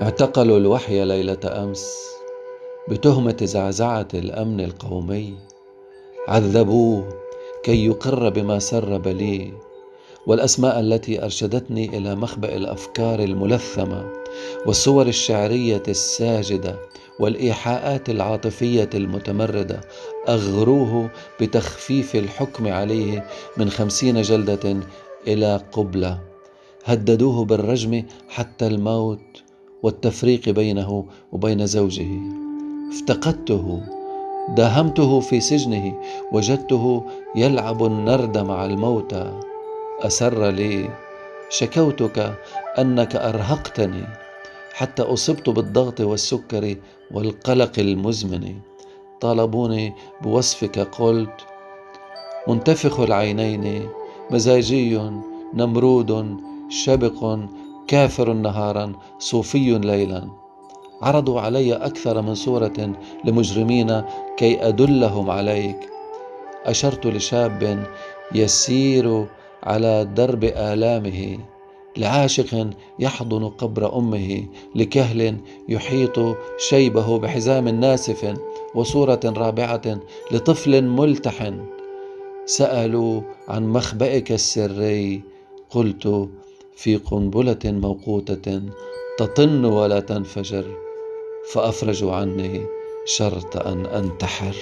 اعتقلوا الوحي ليلة أمس بتهمة زعزعة الأمن القومي. عذبوه كي يقر بما سرب لي، والأسماء التي أرشدتني إلى مخبأ الأفكار الملثمة والصور الشعرية الساجدة والإيحاءات العاطفية المتمردة أغروه بتخفيف الحكم عليه من 50 جلدة إلى قبلة. هددوه بالرجم حتى الموت والتفريق بينه وبين زوجه. افتقدته، داهمته في سجنه، وجدته يلعب النرد مع الموتى. أسر لي: شكوتك أنك أرهقتني حتى أصبت بالضغط والسكر والقلق المزمن. طالبوني بوصفك، قلت: منتفخ العينين، مزاجي، نمرود، شبق، كافر نهارا، صوفي ليلا. عرضوا علي أكثر من صورة لمجرمين كي أدلهم عليك. أشرت لشاب يسير على درب آلامه، لعاشق يحضن قبر أمه، لكهل يحيط شيبه بحزام ناسف، وصورة رابعة لطفل ملتحن. سألوا عن مخبئك السري، قلت: في قنبلة موقوتة تطن ولا تنفجر، فأفرجوا عني شرط أن أنتحر.